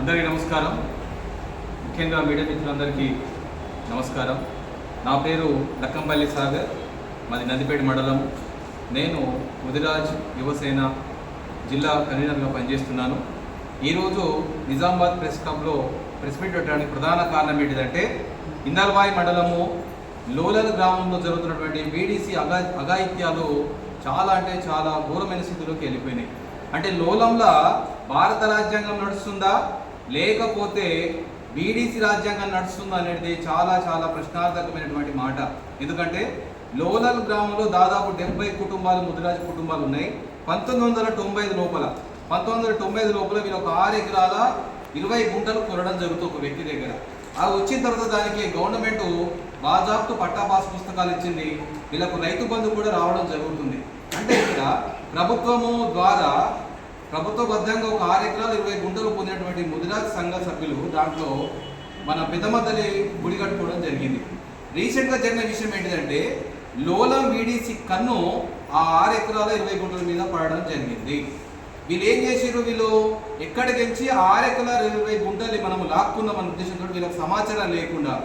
అందరికీ నమస్కారం. ముఖ్యంగా మీడియా మిత్రులందరికీ నమస్కారం. నా పేరు లక్కంపల్లి సాగర్, మాది నందిపేట మండలం. నేను ముదిరాజ్ యువసేన జిల్లా కన్వీనర్గా పనిచేస్తున్నాను. ఈరోజు నిజామాబాద్ ప్రెస్ క్లబ్లో ప్రెస్ మీట్ పెట్టడానికి ప్రధాన కారణం ఏంటిదంటే, ఇందల్వాయి మండలము లోలల్ గ్రామంలో జరుగుతున్నటువంటి వీడీసీ అఘాయిత్యాలు చాలా అంటే చాలా ఘోరమైన స్థితిలోకి వెళ్ళిపోయినాయి. అంటే లోలంలో భారత రాజ్యాంగం నడుస్తుందా లేకపోతే బీడీసీ రాజ్యాంగం నడుస్తుందా అనేది చాలా చాలా ప్రశ్నార్థకమైనటువంటి మాట. ఎందుకంటే లోలల్ గ్రామంలో దాదాపు 70 కుటుంబాలు ముదిరాజ్ కుటుంబాలు ఉన్నాయి. 1995 లోపల వీళ్ళు ఒక 6 ఎకరాల 20 గుంటలు కొనడం జరుగుతుంది ఒక వ్యక్తి దగ్గర. అది వచ్చిన తర్వాత దానికి గవర్నమెంట్ బాజాబ్తు పట్టాపాస్ పుస్తకాలు ఇచ్చింది. వీళ్ళకు రైతు బంధు కూడా రావడం జరుగుతుంది. అంటే ఇక్కడ ప్రభుత్వబద్ధంగా ఒక 6 ఎకరాలు 20 గుంటలు పొందినటువంటి ముదిరాజ్ సంఘ సభ్యులు దాంట్లో మన పెద్దమద్దలి గుడి కట్టుకోవడం జరిగింది. రీసెంట్గా జరిగిన విషయం ఏంటిదంటే, లోలం వీడీసీ కన్ను ఆ 6 ఎకరాల 20 గుంటల మీద పడడం జరిగింది. వీళ్ళు ఏం చేసారు, వీళ్ళు ఎక్కడికెంచి 6 ఎకరాల 20 గుంటలు మనము లాక్కున్నామన్న ఉద్దేశంతో వీళ్ళకి సమాచారం లేకుండా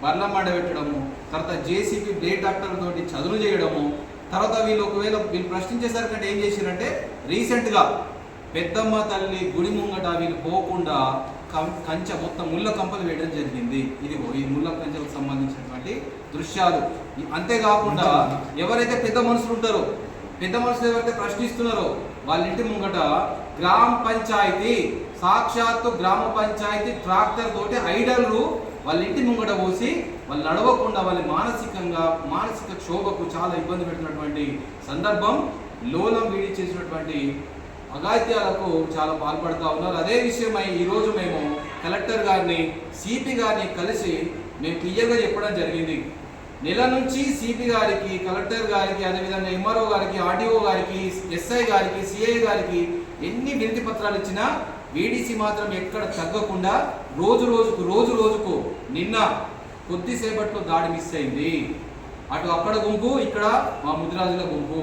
బర్ల మండబెట్టడము, తర్వాత జేసీబీ బ్లేడ్ డాక్టర్ తోటి చదువు చేయడము, తర్వాత వీళ్ళు ప్రశ్నించేసరికంటే ఏం చేశారంటే, రీసెంట్గా పెద్దమ్మ తల్లి గుడి ముంగట వీళ్ళు పోకుండా కంచె మొత్తం ముళ్ళ కంపలు వేయడం జరిగింది. ఈ ముళ్ళ కంచెలకు సంబంధించినటువంటి దృశ్యాలు. అంతేకాకుండా ఎవరైతే పెద్ద మనుషులు ఉంటారో, పెద్ద మనుషులు ఎవరైతే ప్రశ్నిస్తున్నారో వాళ్ళ ఇంటి ముంగట గ్రామ పంచాయతీ, సాక్షాత్తు గ్రామ పంచాయతీ ట్రాక్టర్ తోటి ఐడర్లు వాళ్ళ ఇంటి ముంగట పోసి వాళ్ళు నడవకుండా వాళ్ళ మానసిక క్షోభకు చాలా ఇబ్బంది పెట్టినటువంటి సందర్భం. లోలం వీడి చేసినటువంటి అఘాయిత్యాలకు చాలా పాల్పడుతూ ఉన్నారు. అదే విషయమై ఈరోజు మేము కలెక్టర్ గారిని, సిపి గారిని కలిసి మేము క్లియర్గా చెప్పడం జరిగింది. నెల నుంచి సిపి గారికి, కలెక్టర్ గారికి, అదేవిధంగా ఎంఆర్ఓ గారికి, ఆర్డీఓ గారికి, ఎస్ఐ గారికి, సిఐ గారికి ఎన్ని వినతి పత్రాలు ఇచ్చినా వీడీసీ మాత్రం ఎక్కడ తగ్గకుండా రోజుకు నిన్న కొద్దిసేపట్లో దాడి మిస్ అయింది. అటు అక్కడ గుంపు, ఇక్కడ మా ముదిరాజుల గుంపు.